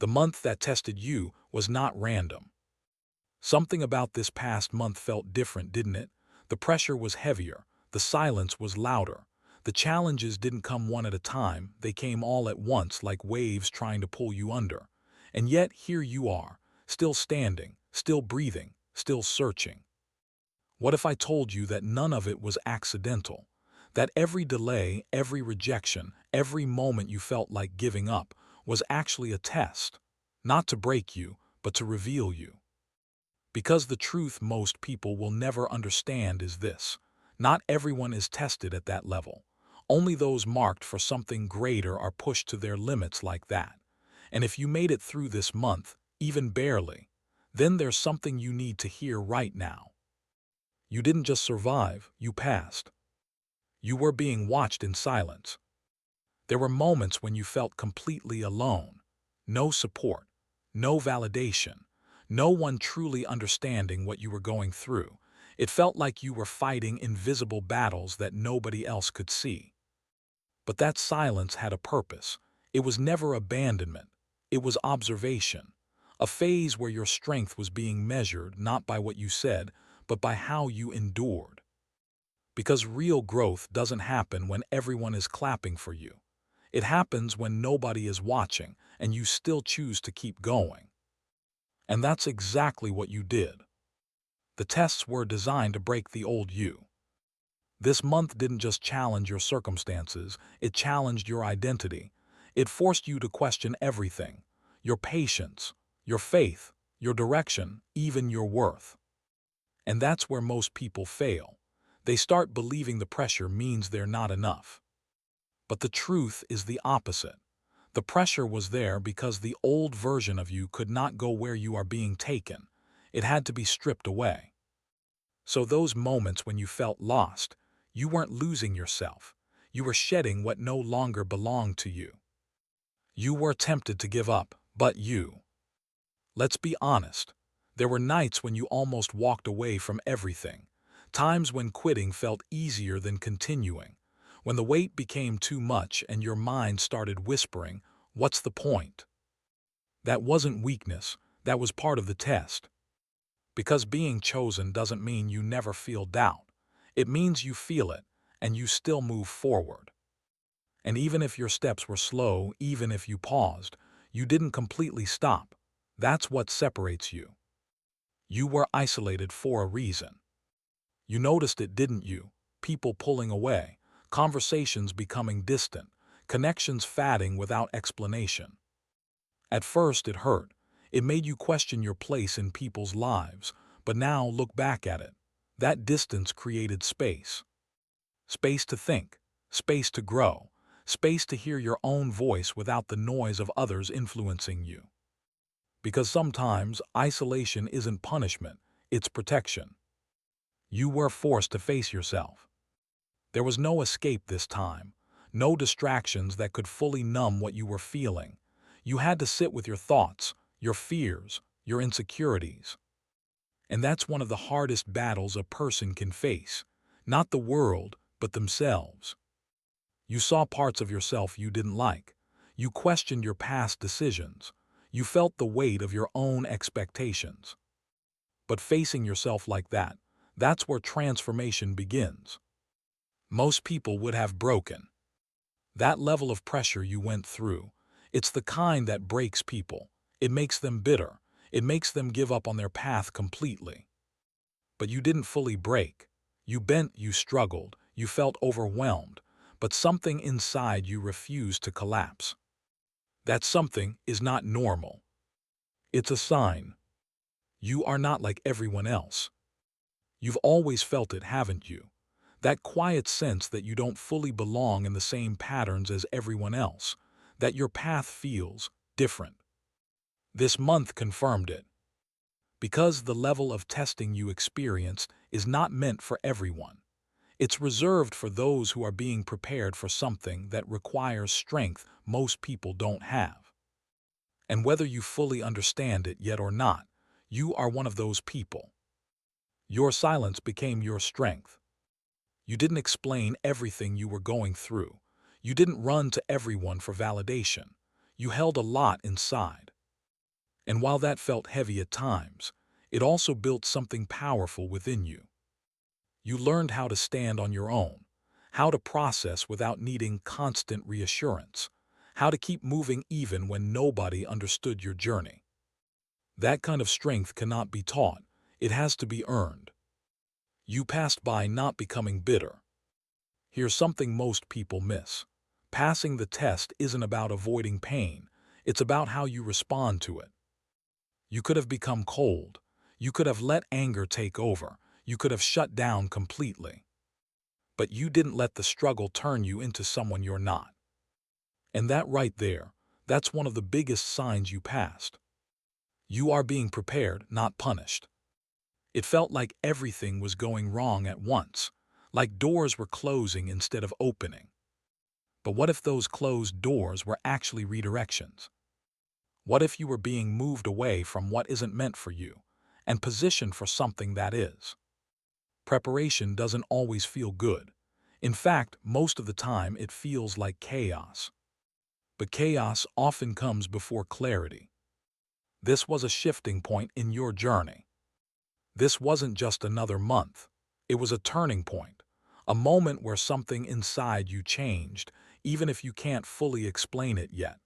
The month that tested you was not random. Something about this past month felt different, didn't it? The pressure was heavier, the silence was louder. The challenges didn't come one at a time, they came all at once like waves trying to pull you under. And yet here you are, still standing, still breathing, still searching. What if I told you that none of it was accidental? That every delay, every rejection, every moment you felt like giving up was actually a test, not to break you, but to reveal you. Because the truth most people will never understand is this: not everyone is tested at that level. Only those marked for something greater are pushed to their limits like that. And if you made it through this month, even barely, then there's something you need to hear right now. You didn't just survive, you passed. You were being watched in silence. There were moments when you felt completely alone. No support, no validation, no one truly understanding what you were going through. It felt like you were fighting invisible battles that nobody else could see. But that silence had a purpose. It was never abandonment. It was observation. A phase where your strength was being measured not by what you said, but by how you endured. Because real growth doesn't happen when everyone is clapping for you. It happens when nobody is watching and you still choose to keep going. And that's exactly what you did. The tests were designed to break the old you. This month didn't just challenge your circumstances, it challenged your identity. It forced you to question everything: your patience, your faith, your direction, even your worth. And that's where most people fail. They start believing the pressure means they're not enough. But the truth is the opposite. The pressure was there because the old version of you could not go where you are being taken. It had to be stripped away. So those moments when you felt lost, you weren't losing yourself. You were shedding what no longer belonged to you. You were tempted to give up, but let's be honest. There were nights when you almost walked away from everything. Times when quitting felt easier than continuing. When the weight became too much and your mind started whispering, "What's the point?" That wasn't weakness, that was part of the test. Because being chosen doesn't mean you never feel doubt. It means you feel it, and you still move forward. And even if your steps were slow, even if you paused, you didn't completely stop. That's what separates you. You were isolated for a reason. You noticed it, didn't you? People pulling away, conversations becoming distant, connections fading without explanation. At first it hurt. It made you question your place in people's lives, but now look back at it. That distance created space. Space to think, space to grow, space to hear your own voice without the noise of others influencing you. Because sometimes isolation isn't punishment, it's protection. You were forced to face yourself. There was no escape this time, no distractions that could fully numb what you were feeling. You had to sit with your thoughts, your fears, your insecurities. And that's one of the hardest battles a person can face. Not the world, but themselves. You saw parts of yourself you didn't like. You questioned your past decisions. You felt the weight of your own expectations. But facing yourself like that, that's where transformation begins. Most people would have broken. That level of pressure you went through, it's the kind that breaks people. It makes them bitter. It makes them give up on their path completely. But you didn't fully break. You bent, you struggled, you felt overwhelmed, but something inside you refused to collapse. That something is not normal. It's a sign. You are not like everyone else. You've always felt it, haven't you? That quiet sense that you don't fully belong in the same patterns as everyone else, that your path feels different. This month confirmed it. Because the level of testing you experienced is not meant for everyone. It's reserved for those who are being prepared for something that requires strength most people don't have. And whether you fully understand it yet or not, you are one of those people. Your silence became your strength. You didn't explain everything you were going through. You didn't run to everyone for validation. You held a lot inside. And while that felt heavy at times, it also built something powerful within you. You learned how to stand on your own, how to process without needing constant reassurance, how to keep moving even when nobody understood your journey. That kind of strength cannot be taught, it has to be earned. You passed by not becoming bitter. Here's something most people miss. Passing the test isn't about avoiding pain, it's about how you respond to it. You could have become cold. You could have let anger take over. You could have shut down completely. But you didn't let the struggle turn you into someone you're not. And that right there, that's one of the biggest signs you passed. You are being prepared, not punished. It felt like everything was going wrong at once, like doors were closing instead of opening. But what if those closed doors were actually redirections? What if you were being moved away from what isn't meant for you and positioned for something that is? Preparation doesn't always feel good. In fact, most of the time it feels like chaos. But chaos often comes before clarity. This was a shifting point in your journey. This wasn't just another month. It was a turning point, a moment where something inside you changed, even if you can't fully explain it yet.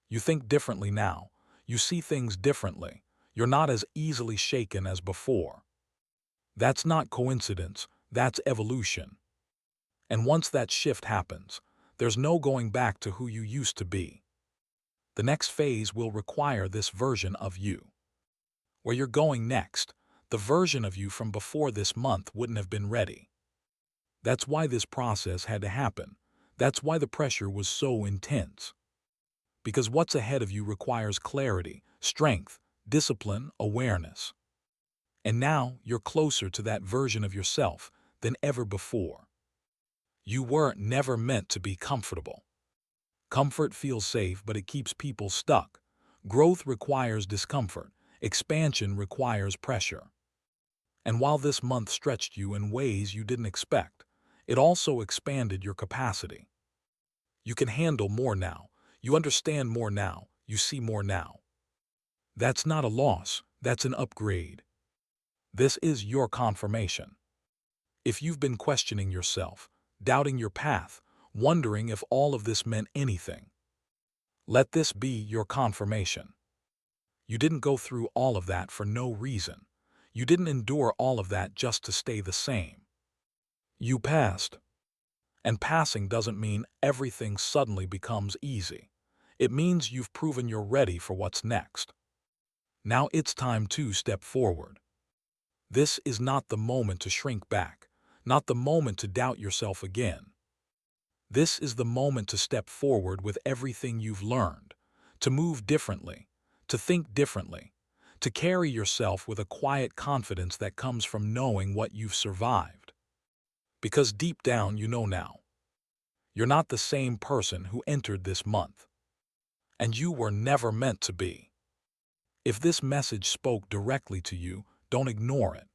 You think differently now. You see things differently. You're not as easily shaken as before. That's not coincidence, that's evolution. And once that shift happens, there's no going back to who you used to be. The next phase will require this version of you. Where you're going next, the version of you from before this month wouldn't have been ready. That's why this process had to happen. That's why the pressure was so intense. Because what's ahead of you requires clarity, strength, discipline, awareness. And now you're closer to that version of yourself than ever before. You were never meant to be comfortable. Comfort feels safe, but it keeps people stuck. Growth requires discomfort. Expansion requires pressure. And while this month stretched you in ways you didn't expect, it also expanded your capacity. You can handle more now. You understand more now. You see more now. That's not a loss. That's an upgrade. This is your confirmation. If you've been questioning yourself, doubting your path, wondering if all of this meant anything, let this be your confirmation. You didn't go through all of that for no reason. You didn't endure all of that just to stay the same. You passed. And passing doesn't mean everything suddenly becomes easy. It means you've proven you're ready for what's next. Now it's time to step forward. This is not the moment to shrink back, not the moment to doubt yourself again. This is the moment to step forward with everything you've learned, to move differently, to think differently, to carry yourself with a quiet confidence that comes from knowing what you've survived. Because deep down you know now, you're not the same person who entered this month. And you were never meant to be. If this message spoke directly to you, don't ignore it.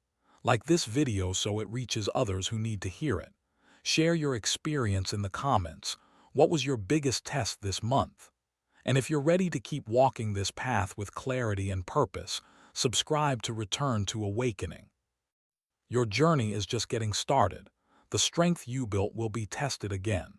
Like this video so it reaches others who need to hear it. Share your experience in the comments. What was your biggest test this month? And if you're ready to keep walking this path with clarity and purpose, subscribe to Return to Awakening. Your journey is just getting started. The strength you built will be tested again.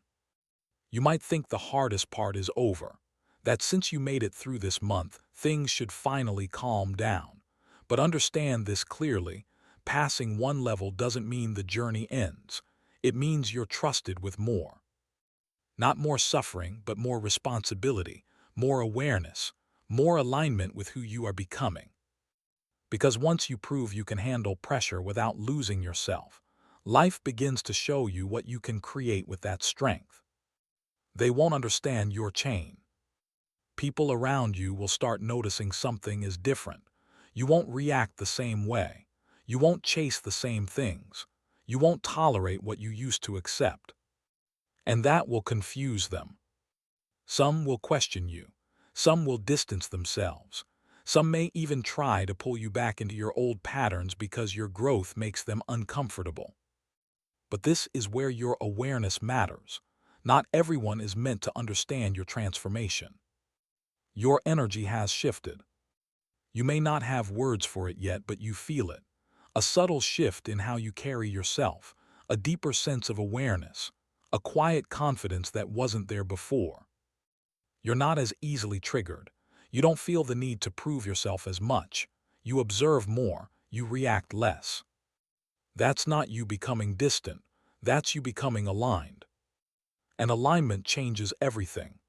You might think the hardest part is over, that since you made it through this month, things should finally calm down. But understand this clearly, passing one level doesn't mean the journey ends. It means you're trusted with more. Not more suffering, but more responsibility, more awareness, more alignment with who you are becoming. Because once you prove you can handle pressure without losing yourself, life begins to show you what you can create with that strength. They won't understand your chain. People around you will start noticing something is different. You won't react the same way. You won't chase the same things. You won't tolerate what you used to accept. And that will confuse them. Some will question you. Some will distance themselves. Some may even try to pull you back into your old patterns because your growth makes them uncomfortable. But this is where your awareness matters. Not everyone is meant to understand your transformation. Your energy has shifted. You may not have words for it yet, but you feel it. A subtle shift in how you carry yourself, a deeper sense of awareness, a quiet confidence that wasn't there before. You're not as easily triggered. You don't feel the need to prove yourself as much. You observe more, you react less. That's not you becoming distant, that's you becoming aligned. And alignment changes everything.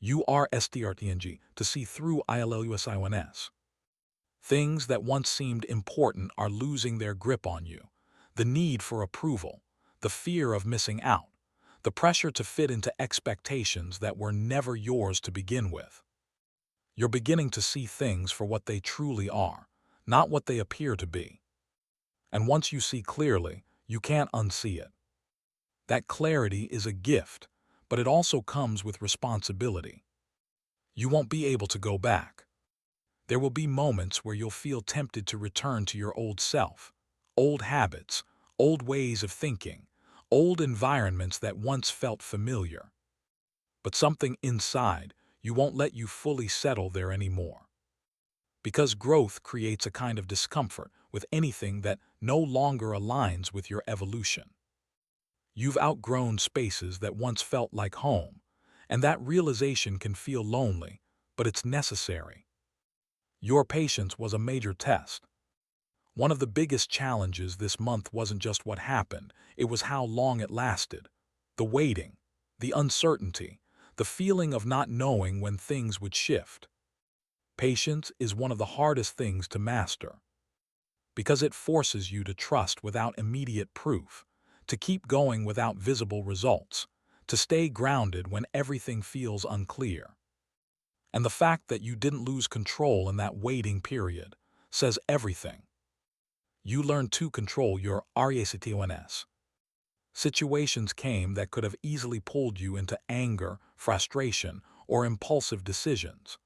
You are STRTNG to see through ILLUSIONS. Things that once seemed important are losing their grip on you. The need for approval, the fear of missing out, the pressure to fit into expectations that were never yours to begin with. You're beginning to see things for what they truly are, not what they appear to be. And once you see clearly, you can't unsee it. That clarity is a gift, but it also comes with responsibility. You won't be able to go back. There will be moments where you'll feel tempted to return to your old self, old habits, old ways of thinking, old environments that once felt familiar. But something inside you won't let you fully settle there anymore. Because growth creates a kind of discomfort with anything that no longer aligns with your evolution. You've outgrown spaces that once felt like home, and that realization can feel lonely, but it's necessary. Your patience was a major test. One of the biggest challenges this month wasn't just what happened, it was how long it lasted. The waiting, the uncertainty, the feeling of not knowing when things would shift. Patience is one of the hardest things to master, because it forces you to trust without immediate proof, to keep going without visible results, to stay grounded when everything feels unclear. And the fact that you didn't lose control in that waiting period says everything. You learned to control your REACTONS. Situations came that could have easily pulled you into anger, frustration, or impulsive decisions.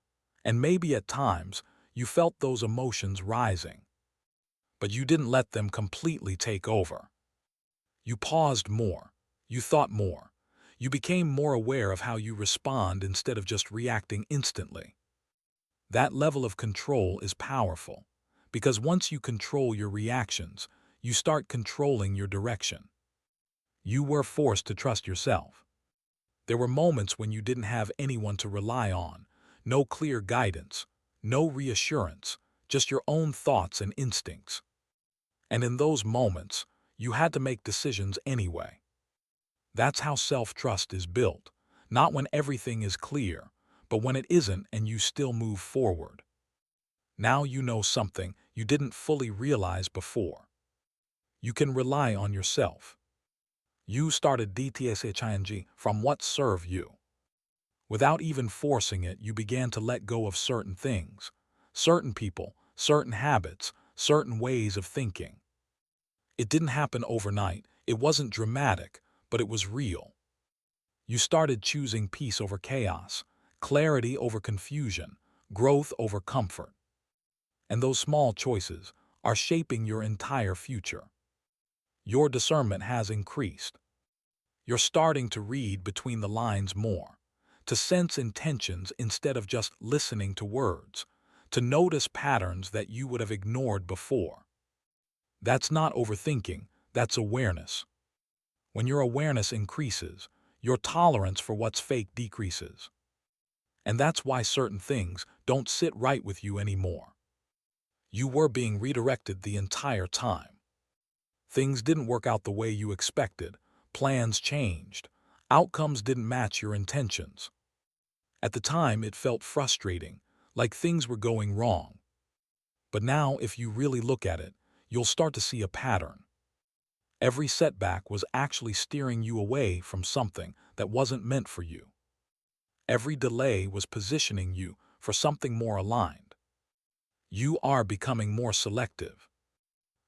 And maybe at times, you felt those emotions rising. But you didn't let them completely take over. You paused more. You thought more. You became more aware of how you respond instead of just reacting instantly. That level of control is powerful, because once you control your reactions, you start controlling your direction. You were forced to trust yourself. There were moments when you didn't have anyone to rely on, no clear guidance, no reassurance, just your own thoughts and instincts. And in those moments, you had to make decisions anyway. That's how self-trust is built, not when everything is clear, but when it isn't and you still move forward. Now you know something you didn't fully realize before. You can rely on yourself. You started DTSHING from what served you. Without even forcing it, you began to let go of certain things, certain people, certain habits, certain ways of thinking. It didn't happen overnight, it wasn't dramatic, but it was real. You started choosing peace over chaos, clarity over confusion, growth over comfort. And those small choices are shaping your entire future. Your discernment has increased. You're starting to read between the lines more, to sense intentions instead of just listening to words, to notice patterns that you would have ignored before. That's not overthinking, that's awareness. When your awareness increases, your tolerance for what's fake decreases. And that's why certain things don't sit right with you anymore. You were being redirected the entire time. Things didn't work out the way you expected, plans changed, outcomes didn't match your intentions. At the time, it felt frustrating, like things were going wrong. But now, if you really look at it, you'll start to see a pattern. Every setback was actually steering you away from something that wasn't meant for you. Every delay was positioning you for something more aligned. You are becoming more selective.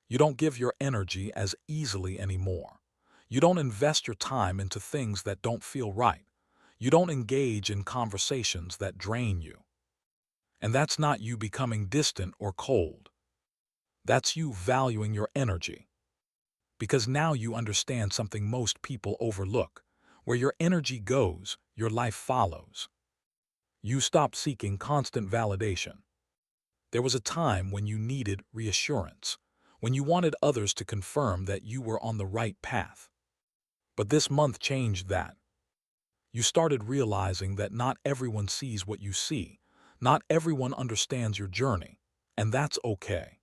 You don't give your energy as easily anymore. You don't invest your time into things that don't feel right. You don't engage in conversations that drain you. And that's not you becoming distant or cold. That's you valuing your energy. Because now you understand something most people overlook. Where your energy goes, your life follows. You stop seeking constant validation. There was a time when you needed reassurance, when you wanted others to confirm that you were on the right path. But this month changed that. You started realizing that not everyone sees what you see, not everyone understands your journey, and that's okay.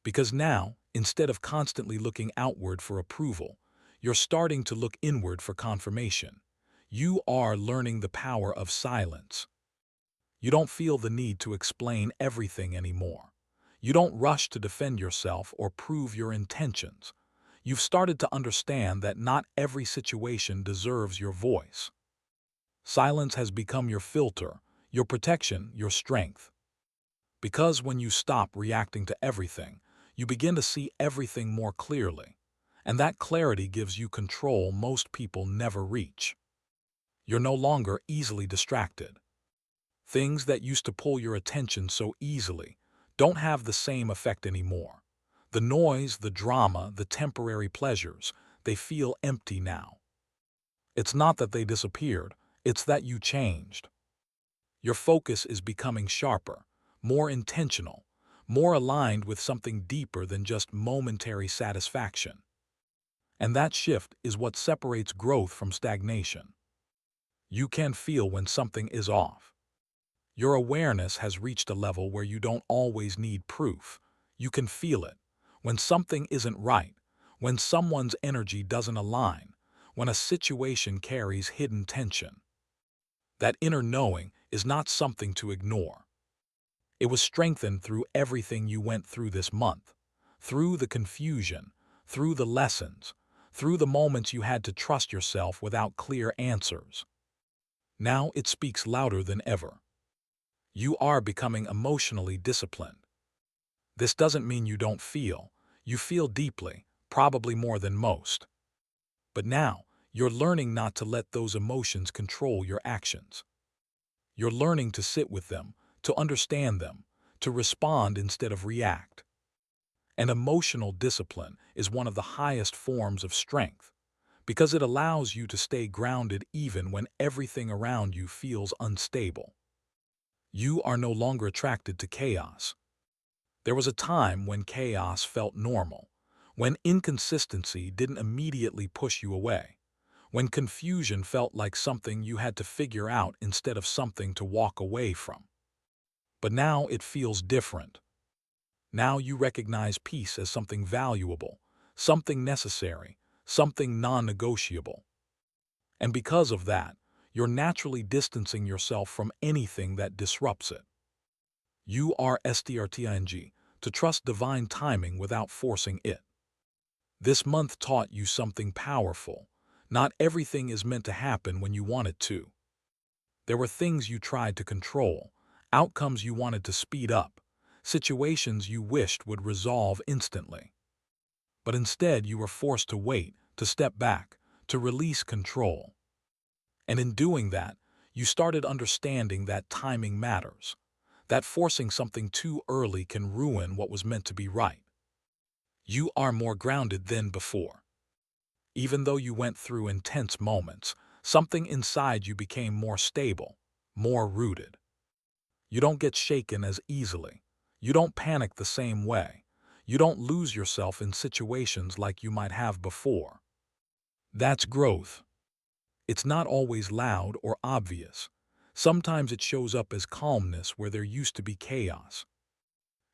Because now, instead of constantly looking outward for approval, you're starting to look inward for confirmation. You are learning the power of silence. You don't feel the need to explain everything anymore. You don't rush to defend yourself or prove your intentions. You've started to understand that not every situation deserves your voice. Silence has become your filter, your protection, your strength. Because when you stop reacting to everything, you begin to see everything more clearly. And that clarity gives you control most people never reach. You're no longer easily distracted. Things that used to pull your attention so easily don't have the same effect anymore. The noise, the drama, the temporary pleasures, they feel empty now. It's not that they disappeared, it's that you changed. Your focus is becoming sharper, more intentional, more aligned with something deeper than just momentary satisfaction. And that shift is what separates growth from stagnation. You can feel when something is off. Your awareness has reached a level where you don't always need proof. You can feel it. When something isn't right, when someone's energy doesn't align, when a situation carries hidden tension. That inner knowing is not something to ignore. It was strengthened through everything you went through this month, through the confusion, through the lessons, through the moments you had to trust yourself without clear answers. Now it speaks louder than ever. You are becoming emotionally disciplined. This doesn't mean you don't feel. You feel deeply, probably more than most. But now, you're learning not to let those emotions control your actions. You're learning to sit with them, to understand them, to respond instead of react. And emotional discipline is one of the highest forms of strength, because it allows you to stay grounded even when everything around you feels unstable. You are no longer attracted to chaos. There was a time when chaos felt normal, when inconsistency didn't immediately push you away, when confusion felt like something you had to figure out instead of something to walk away from. But now it feels different. Now you recognize peace as something valuable, something necessary, something non-negotiable. And because of that, you're naturally distancing yourself from anything that disrupts it. You are strting to trust divine timing without forcing it. This month taught you something powerful. Not everything is meant to happen when you want it to. There were things you tried to control, outcomes you wanted to speed up, situations you wished would resolve instantly. But instead you were forced to wait, to step back, to release control. And in doing that, you started understanding that timing matters, that forcing something too early can ruin what was meant to be right. You are more grounded than before. Even though you went through intense moments, something inside you became more stable, more rooted. You don't get shaken as easily. You don't panic the same way. You don't lose yourself in situations like you might have before. That's growth. It's not always loud or obvious. Sometimes it shows up as calmness where there used to be chaos.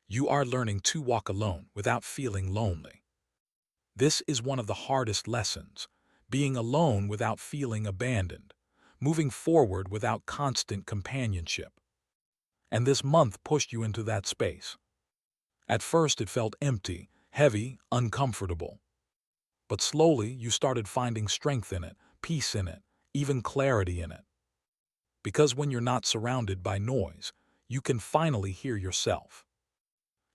You are learning to walk alone without feeling lonely. This is one of the hardest lessons, being alone without feeling abandoned, moving forward without constant companionship. And this month pushed you into that space. At first it felt empty, heavy, uncomfortable. But slowly you started finding strength in it, peace in it, even clarity in it. Because when you're not surrounded by noise, you can finally hear yourself.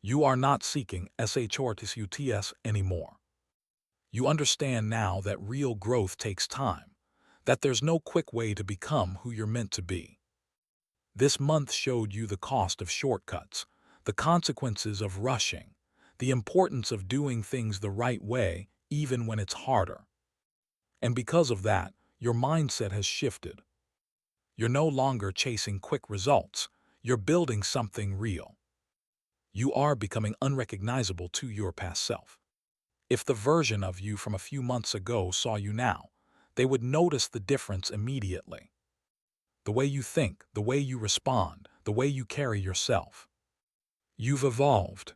You are not seeking SHORTS anymore. You understand now that real growth takes time, that there's no quick way to become who you're meant to be. This month showed you the cost of shortcuts, the consequences of rushing, the importance of doing things the right way even when it's harder. And because of that, your mindset has shifted. You're no longer chasing quick results, you're building something real. You are becoming unrecognizable to your past self. If the version of you from a few months ago saw you now, they would notice the difference immediately. The way you think, the way you respond, the way you carry yourself. You've evolved.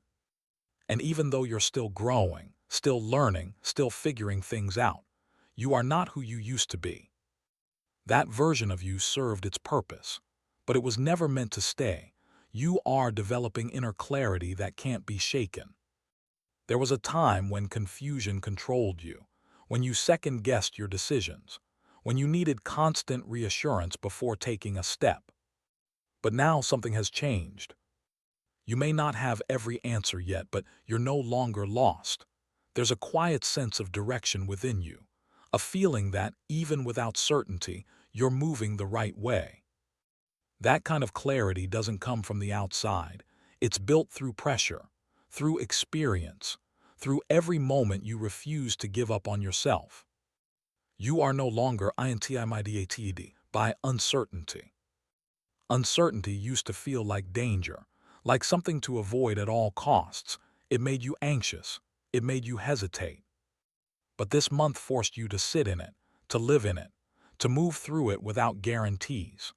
And even though you're still growing, still learning, still figuring things out, you are not who you used to be. That version of you served its purpose, but it was never meant to stay. You are developing inner clarity that can't be shaken. There was a time when confusion controlled you, when you second-guessed your decisions, when you needed constant reassurance before taking a step. But now something has changed. You may not have every answer yet, but you're no longer lost. There's a quiet sense of direction within you, a feeling that, even without certainty, you're moving the right way. That kind of clarity doesn't come from the outside. It's built through pressure, through experience, through every moment you refuse to give up on yourself. You are no longer intimidated by uncertainty. Uncertainty used to feel like danger, like something to avoid at all costs. It made you anxious. It made you hesitate. But this month forced you to sit in it, to live in it, to move through it without guarantees.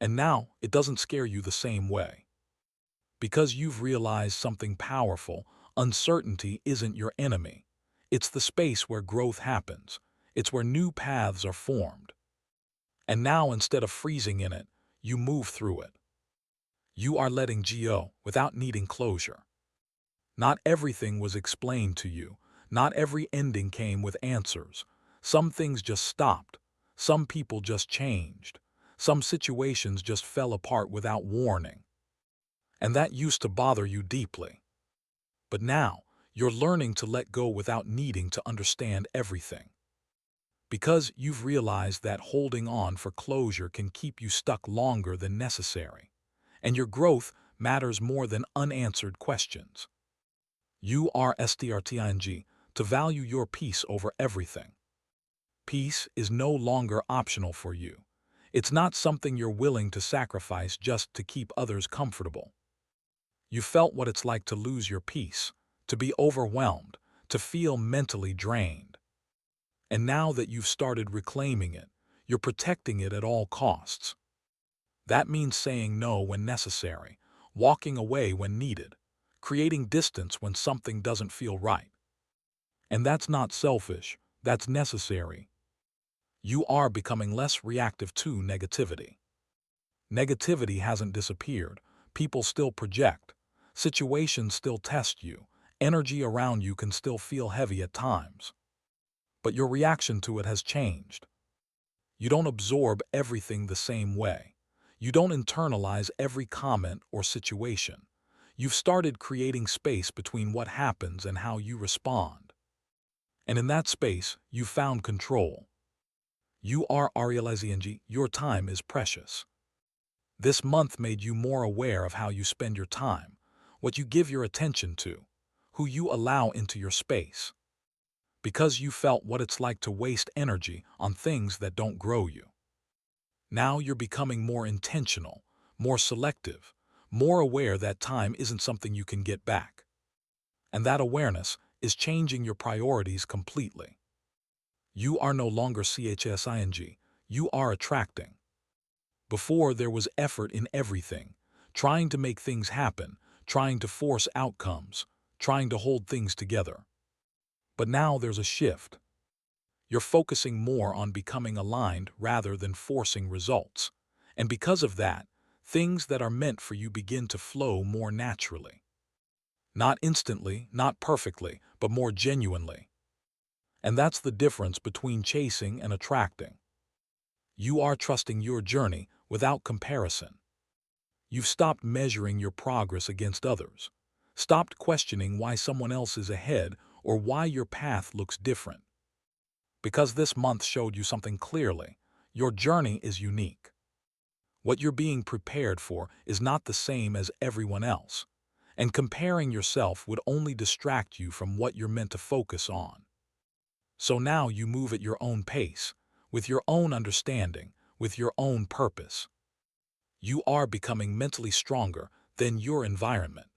And now it doesn't scare you the same way. Because you've realized something powerful, uncertainty isn't your enemy. It's the space where growth happens. It's where new paths are formed. And now, instead of freezing in it, you move through it. You are letting go without needing closure. Not everything was explained to you. Not every ending came with answers. Some things just stopped. Some people just changed. Some situations just fell apart without warning. And that used to bother you deeply. But now, you're learning to let go without needing to understand everything. Because you've realized that holding on for closure can keep you stuck longer than necessary. And your growth matters more than unanswered questions. You are starting to value your peace over everything. Peace is no longer optional for you. It's not something you're willing to sacrifice just to keep others comfortable. You felt what it's like to lose your peace, to be overwhelmed, to feel mentally drained. And now that you've started reclaiming it, you're protecting it at all costs. That means saying no when necessary, walking away when needed, creating distance when something doesn't feel right. And that's not selfish, that's necessary. You are becoming less reactive to negativity. Negativity hasn't disappeared. People still project. Situations still test you. Energy around you can still feel heavy at times. But your reaction to it has changed. You don't absorb everything the same way. You don't internalize every comment or situation. You've started creating space between what happens and how you respond. And in that space, you found control. You are realizing your time is precious. This month made you more aware of how you spend your time, what you give your attention to, who you allow into your space. Because you felt what it's like to waste energy on things that don't grow you. Now you're becoming more intentional, more selective, more aware that time isn't something you can get back. And that awareness is changing your priorities completely. You are no longer CHSING, you are attracting. Before, there was effort in everything, trying to make things happen, trying to force outcomes, trying to hold things together. But now there's a shift. You're focusing more on becoming aligned rather than forcing results. And because of that, things that are meant for you begin to flow more naturally. Not instantly, not perfectly, but more genuinely. And that's the difference between chasing and attracting. You are trusting your journey without comparison. You've stopped measuring your progress against others, stopped questioning why someone else is ahead or why your path looks different. Because this month showed you something clearly, your journey is unique. What you're being prepared for is not the same as everyone else, and comparing yourself would only distract you from what you're meant to focus on. So now you move at your own pace, with your own understanding, with your own purpose. You are becoming mentally stronger than your environment.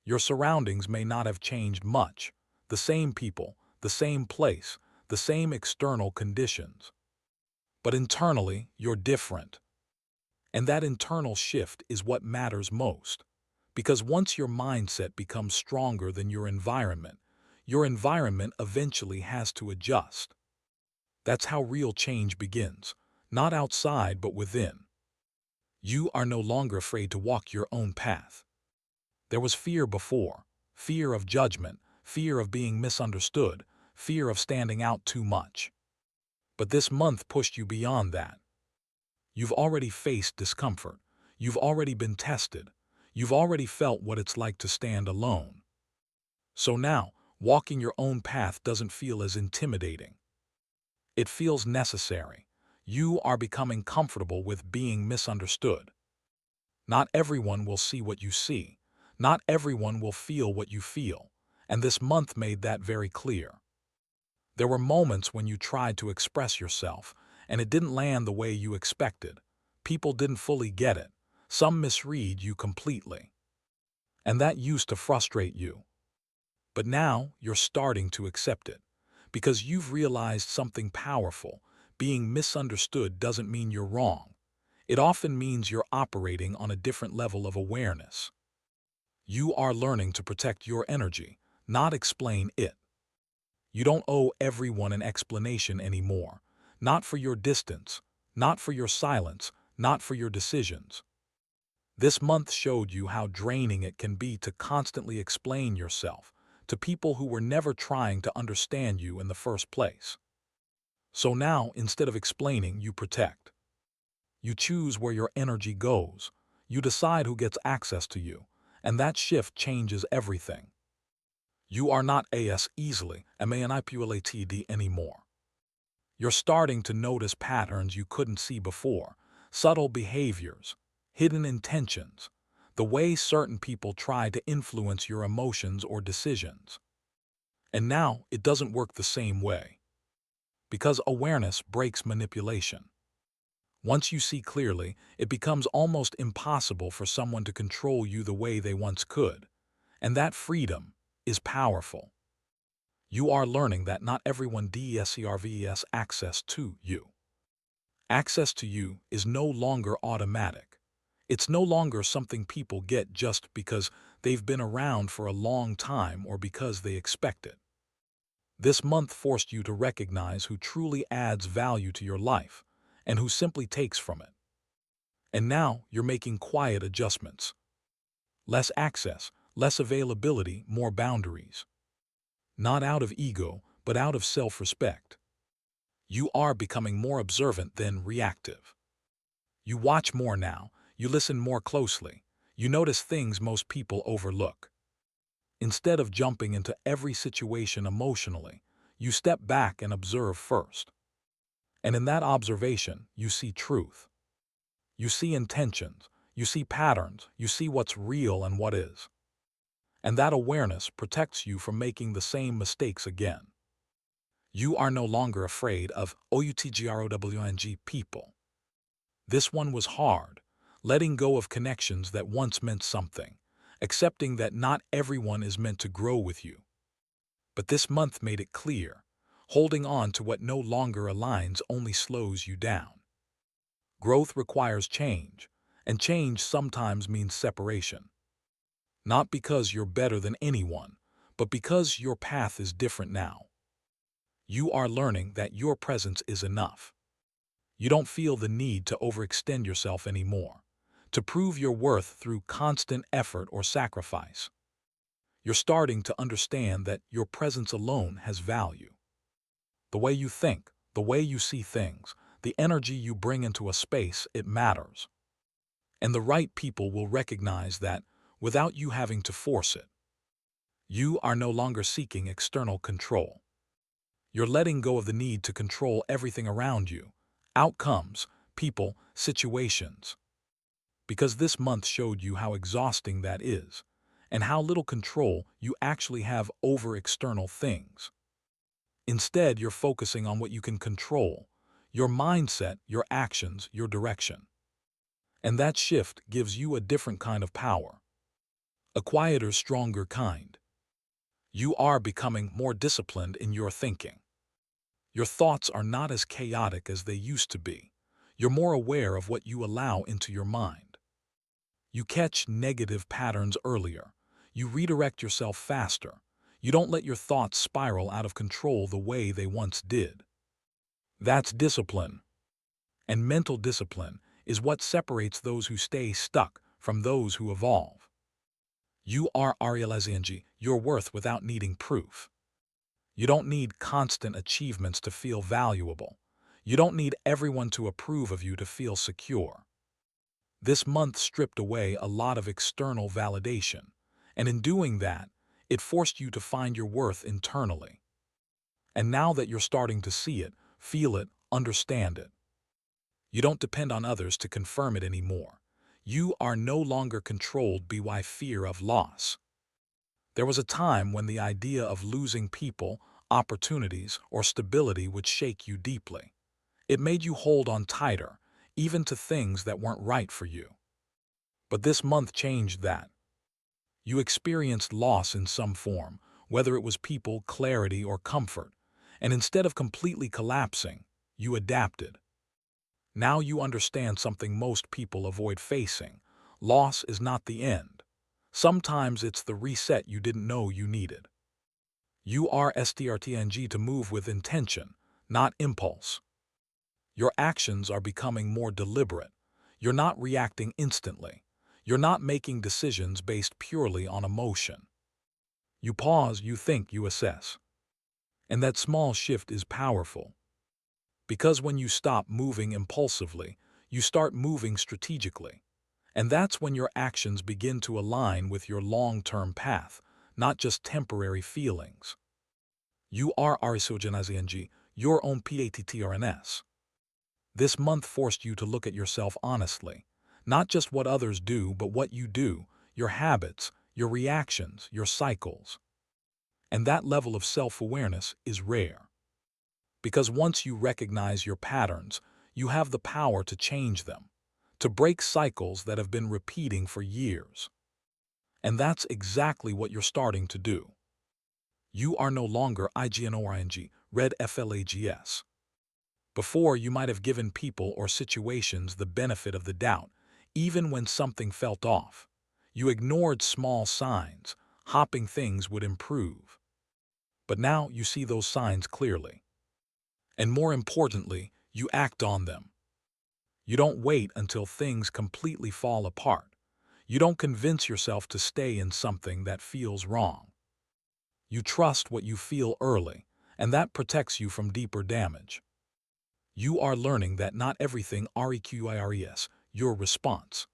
Your surroundings may not have changed much. The same people, the same place, the same external conditions. But internally, you're different. And that internal shift is what matters most. Because once your mindset becomes stronger than your environment eventually has to adjust. That's how real change begins, not outside but within. You are no longer afraid to walk your own path. There was fear before, fear of judgment, fear of being misunderstood, fear of standing out too much. But this month pushed you beyond that. You've already faced discomfort. You've already been tested. You've already felt what it's like to stand alone. So now, walking your own path doesn't feel as intimidating. It feels necessary. You are becoming comfortable with being misunderstood. Not everyone will see what you see. Not everyone will feel what you feel. And this month made that very clear. There were moments when you tried to express yourself, and it didn't land the way you expected. People didn't fully get it. Some misread you completely. And that used to frustrate you. But now you're starting to accept it. Because you've realized something powerful. Being misunderstood doesn't mean you're wrong. It often means you're operating on a different level of awareness. You are learning to protect your energy, not explain it. You don't owe everyone an explanation anymore. Not for your distance, not for your silence, not for your decisions. This month showed you how draining it can be to constantly explain yourself to people who were never trying to understand you in the first place. So now, instead of explaining, you protect. You choose where your energy goes. You decide who gets access to you, and that shift changes everything. You are not as easily manipulated anymore. You're starting to notice patterns you couldn't see before, subtle behaviors, hidden intentions, the way certain people try to influence your emotions or decisions. And now it doesn't work the same way. Because awareness breaks manipulation. Once you see clearly, it becomes almost impossible for someone to control you the way they once could. And that freedom is powerful. You are learning that not everyone deserves access to you. Access to you is no longer automatic. It's no longer something people get just because they've been around for a long time or because they expect it. This month forced you to recognize who truly adds value to your life and who simply takes from it. And now you're making quiet adjustments. Less access, less availability, more boundaries. Not out of ego, but out of self-respect. You are becoming more observant than reactive. You watch more now, you listen more closely, you notice things most people overlook. Instead of jumping into every situation emotionally, you step back and observe first. And in that observation, you see truth. You see intentions, you see patterns, you see what's real and what is. And that awareness protects you from making the same mistakes again. You are no longer afraid of outgrowing people. This one was hard, letting go of connections that once meant something, accepting that not everyone is meant to grow with you. But this month made it clear, holding on to what no longer aligns only slows you down. Growth requires change, and change sometimes means separation. Not because you're better than anyone, but because your path is different now. You are learning that your presence is enough. You don't feel the need to overextend yourself anymore, to prove your worth through constant effort or sacrifice. You're starting to understand that your presence alone has value. The way you think, the way you see things, the energy you bring into a space, it matters. And the right people will recognize that without you having to force it. You are no longer seeking external control. You're letting go of the need to control everything around you, outcomes, people, situations. Because this month showed you how exhausting that is, and how little control you actually have over external things. Instead, you're focusing on what you can control, your mindset, your actions, your direction. And that shift gives you a different kind of power. a quieter, stronger kind. You are becoming more disciplined in your thinking. Your thoughts are not as chaotic as they used to be. You're more aware of what you allow into your mind. You catch negative patterns earlier. You redirect yourself faster. You don't let your thoughts spiral out of control the way they once did. That's discipline. And mental discipline is what separates those who stay stuck from those who evolve. You are realizing your worth without needing proof. You don't need constant achievements to feel valuable. You don't need everyone to approve of you to feel secure. This month stripped away a lot of external validation, and in doing that, it forced you to find your worth internally. And now that you're starting to see it, feel it, understand it, you don't depend on others to confirm it anymore. You are no longer controlled by fear of loss. There was a time when the idea of losing people, opportunities, or stability would shake you deeply. It made you hold on tighter, even to things that weren't right for you. But this month changed that. You experienced loss in some form, whether it was people, clarity, or comfort, and instead of completely collapsing, you adapted. Now you understand something most people avoid facing. Loss is not the end. Sometimes it's the reset you didn't know you needed. You are STRTNG to move with intention, not impulse. Your actions are becoming more deliberate. You're not reacting instantly. You're not making decisions based purely on emotion. You pause, you think, you assess. And that small shift is powerful. Because when you stop moving impulsively, you start moving strategically. And that's when your actions begin to align with your long-term path, not just temporary feelings. You are arisogenizing your own PATTRNS. This month forced you to look at yourself honestly, not just what others do, but what you do, your habits, your reactions, your cycles. And that level of self-awareness is rare. Because once you recognize your patterns, you have the power to change them, to break cycles that have been repeating for years. And that's exactly what you're starting to do. You are no longer IGNORING, red FLAGS. Before, you might have given people or situations the benefit of the doubt, even when something felt off. You ignored small signs, hoping things would improve. But now you see those signs clearly. And more importantly, you act on them. You don't wait until things completely fall apart. You don't convince yourself to stay in something that feels wrong. You trust what you feel early, and that protects you from deeper damage. You are learning that not everything requires your response.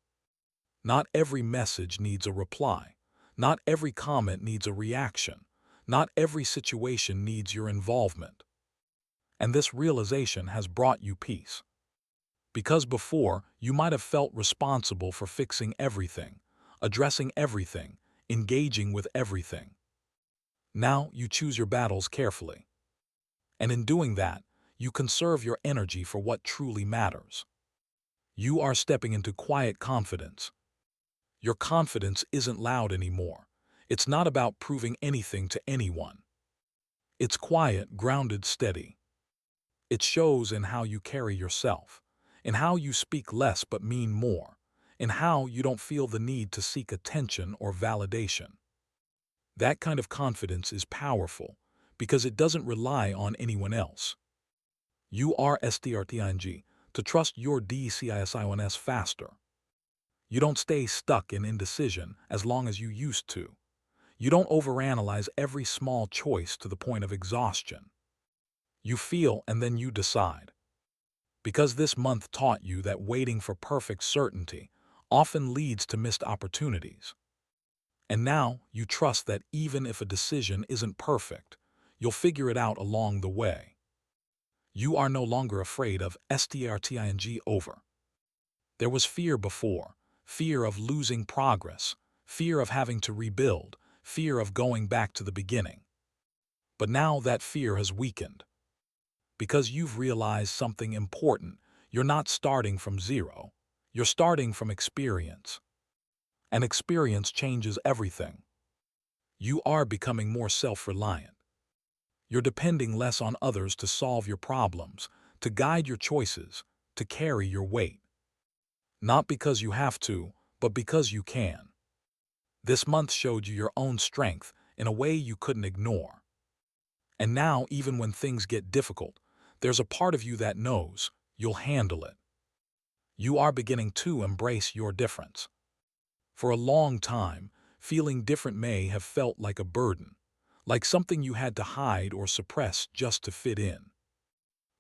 Not every message needs a reply. Not every comment needs a reaction. Not every situation needs your involvement. And this realization has brought you peace. Because before, you might have felt responsible for fixing everything, addressing everything, engaging with everything. Now you choose your battles carefully. And in doing that, you conserve your energy for what truly matters. You are stepping into quiet confidence. Your confidence isn't loud anymore. It's not about proving anything to anyone. It's quiet, grounded, steady. It shows in how you carry yourself, in how you speak less but mean more, in how you don't feel the need to seek attention or validation. That kind of confidence is powerful because it doesn't rely on anyone else. You are STRTING to trust your DCISIONS faster. You don't stay stuck in indecision as long as you used to. You don't overanalyze every small choice to the point of exhaustion. You feel and then you decide. Because this month taught you that waiting for perfect certainty often leads to missed opportunities. And now you trust that even if a decision isn't perfect, you'll figure it out along the way. You are no longer afraid of STRTING over. There was fear before, fear of losing progress, fear of having to rebuild, fear of going back to the beginning. But now that fear has weakened. Because you've realized something important, you're not starting from zero, you're starting from experience. and experience changes everything. You are becoming more self-reliant. You're depending less on others to solve your problems, to guide your choices, to carry your weight. Not because you have to, but because you can. This month showed you your own strength in a way you couldn't ignore. And now, even when things get difficult, there's a part of you that knows you'll handle it. You are beginning to embrace your difference. For a long time, feeling different may have felt like a burden, like something you had to hide or suppress just to fit in.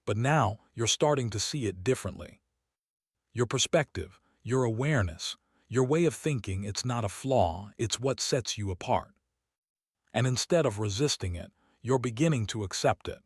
But now, you're starting to see it differently. Your perspective, your awareness, your way of thinking, it's not a flaw, it's what sets you apart. And instead of resisting it, you're beginning to accept it.